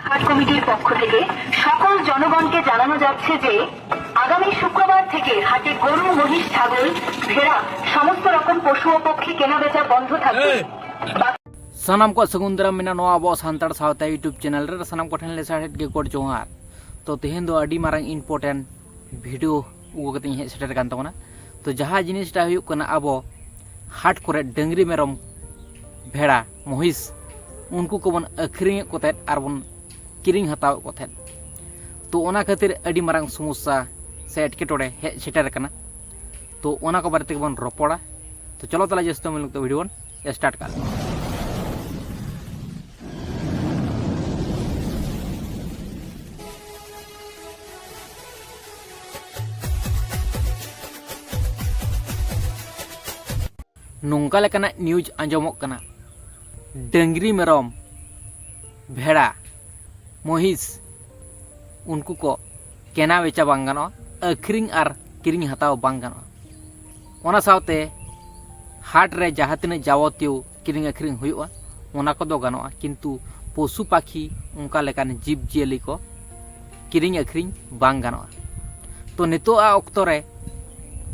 হাট কমিটির পক্ষ থেকে সকল জনগণকে জানানো যাচ্ছে যে আগামী শুক্রবার থেকে হাটে গরু, মহিষ, ছাগল, ভেড়া সমস্ত রকম পশু ও পক্ষী কেনাবেচা বন্ধ থাকবে। सानाम को सगुंदरा मेना नवा अब सानताड़ सावता यूट्यूब चैनल रे सानाम को ठेन लेसा हेड गे कोड जोहार तो तेहेन दो अडी मारंग इम्पोर्टेंट वीडियो उगो कते हे सेटर कान तबना तो जहां जिनिसटा हुयुक कना आबो हाट करे डंगरी मेरम भेड़ा महिष उनको को बन अखरिंग कोते आर बन किरिंग हताव कोते तो ओना खातिर अडी मारंग समस्या से एटकेटोड़े हे सेटर काना तो ओना को बारे बन रोपड़ा तो चलो तला जस्तो मिलुक तो वीडियो स्टार्ट कर नोंका लेकाना न्यूज आंजमोक कना डंगरी मेरम भेड़ा महिष उनको को केना बेचा बांग गानो अखरिंग आर किरिंग हताव बांग गानो ओना सावते हाट रे जहाँ तिना जावतियो किरिंग अखरिंग हुयुआ ओना को दो गानो किंतु पशु पाखी उनका लेकान जीव जियली को किरिंग अखरिंग बांग गानो तो नितो आ ऑक्तो रे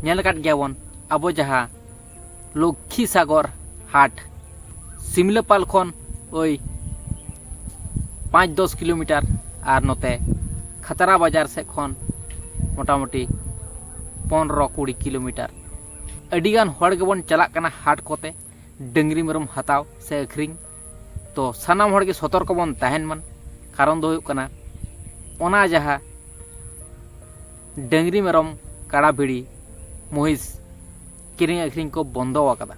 नेल काट गयाबन अबो जहाँ लक्ष्मी सागर हाट सिमलापाल खन ओई 5-10 किलोमीटर और नोते खतरा बाजार से खन मोटामुटी 15-20 किलोमीटर अडिगान हड़ गेबन चलाक कना हाट कोते डंगरी मेरम हताव से अखरिंग तो सानाम हड़ के सतर्क बन तहन मन कारण दो हुयुक कना ओना जहाँ डंगरी मेरम काड़ा भिड़ी महिष किरिंग अखरिंग को बंद आकादा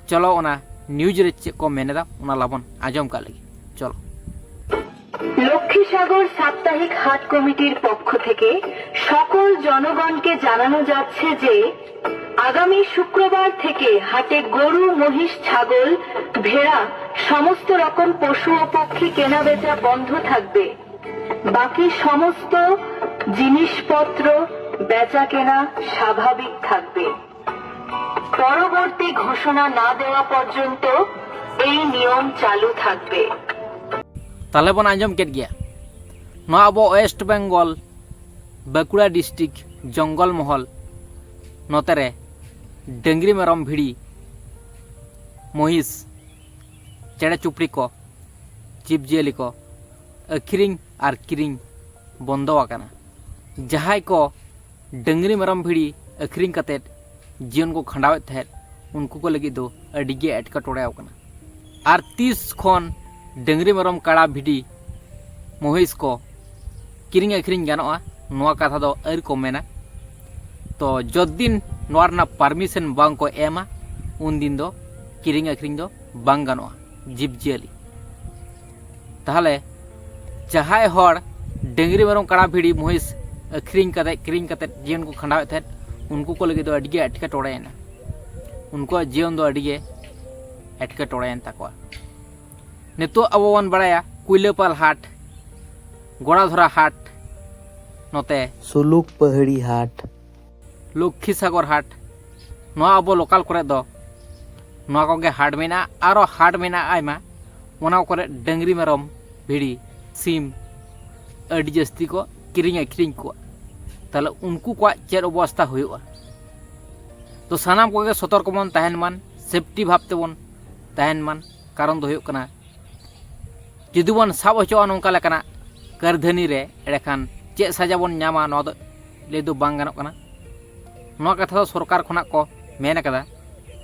चलो ओना न्यूज रे चे को मेनेदा ओना लाबन आजम का लगी चलो লক্ষ্মী সাগর সাপ্তাহিক হাট কমিটির পক্ষ থেকে সকল জনগণকে জানানো যাচ্ছে যে আগামী শুক্রবার থেকে হাটে গরু, মহিষ, ছাগল, ভেড়া সমস্ত রকম পশু ও পক্ষী কেনাবেচা বন্ধ থাকবে। বাকি সমস্ত জিনিসপত্র বেচা কেনা স্বাভাবিক থাকবে। পরবর্তী ঘোষণা না দেওয়া পর্যন্ত এই নিয়ম চালু থাকবে। ताले बन आंजम केट गया ना अब वेस्ट बेंगल बाकुड़ा डिस्ट्रिक्ट जंगल महल नोतेरे डंगरी मेरम भिड़ी महिष चेड़े चुपड़ी को जीव जियली को अखरिंग आर किरिंग बंद आकाना जहां को डंगरी मेरम भिड़ी अखरिंग कते जीवन को खंडावे थे उनको को लगी दो अडिगे एटकेटोड़े आकाना आर 30 खन डंगरी मेरम काड़ा भिडी महिष को किरिंग अखरिंग गानोआ नोआ कथा दो आर को मेना तो जदिन नोआ रना परमिशन बांग को एमा उन दिन दो किरिंग अखरिंग दो बांग गानोआ जीव जियली ताहले जहां हड़ डंगरी मेरम काड़ा भिडी महिष अखरिंग कते किरिंग कते जीवन को खंडावे थे उनको को लगे दो अडिगे एटकेटोड़ेना उनको जीवन दो अडिगे एटकेटोड़ेन ताकोआ नितो अब बन बड़ाया कुइलापाल हाट गोड़ाधरा हाट नोते सुलुक पहाड़ी हाट लक्ष्मी सागर हाट नोआ अब लोकल करे दो नोआ कोगे हाट मेना आरो हाट मेना आयमा ओना करे डंगरी मेरम भिड़ी सिम अडी जस्ती को किरिंग अखरिंग को ताले उनको को चेर अवस्था हुयुआ तो सानाम कोगे सतर्क बन तहन मान सेफ्टी भावते बन तहन मान कारण दो हुयुक कना जुदी बन साब हचोआ नोंका लेकाना करधनी रे एड़ेखान चे सजा बन नामा नोआ दो ले दो बांग गानोक कना नोआ कथा दो सरकार खना को मेन कदा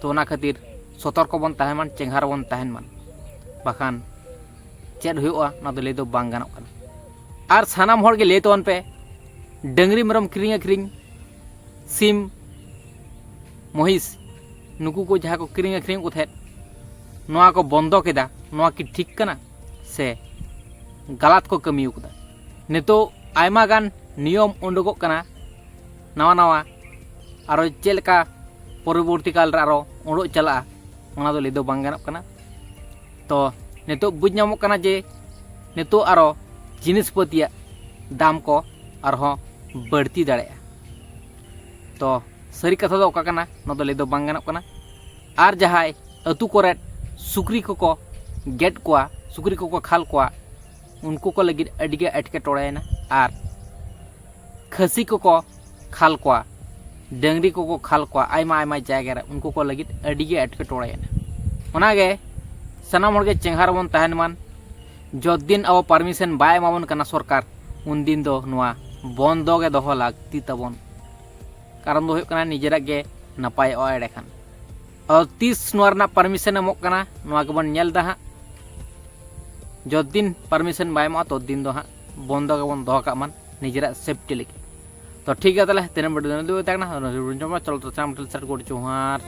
तो ओना खातिर सतर्क बन तहन मान चेंघार बन तहन मान बाखान चेद हुयुआ नोआ दो ले दो बांग गानोक कना आर सानाम हड़ गे ले तोन पे डंगरी मेरम किरिंग अखरिंग सिम महिष नुकु को जहाँ को किरिंग अखरिंग को थे नोआ को बंद केदा नोआ की ठीक कना से गलत को कमी उकदा नितो आयमा गान नियम उंडुगोग कना नवा नवा आरो चेलका परवर्ती काल रे आरो उंडुग चला ओना दो लेदो बांग गानोग कना तो नितो बुझ नामोग कना जे नितो आरो जिनिस पतिया दाम को आरो बढ़ती दाड़ेया तो सरी कथा दो ओका कना ना दो लेदो बांग गानोग कना आर जहाय अतु करे सुक्री को गेट को सुक्री को खाल को उनको को लगी अडिगे एटकेटोड़ेना और खसी को खाल को डंगरी को खाल को आयमा आयमा जायगा रे उनको को लगी अडिगे एटकेटोड़ेना ओनागे सनाम हर के चेंगार बन तहन मान जो दिन अब परमिशन बाय मावन कना सरकार उन दिन दो नुआ बंदो गे दोहो लागती तबन कारण दो कना निजेरा गे नपाय ओ एडे खान और 30 नुआ परमिशन एमोग कना नुआ के बन नेल दा हा जो दिन परमिशन बाय मा तो दिन दो हा बंदो गे बन दोहो का मान निजेरा सेफ्टी लगी तो ठीक है ताले तेरे वीडियो चलो तो चाम चल सर को चुहार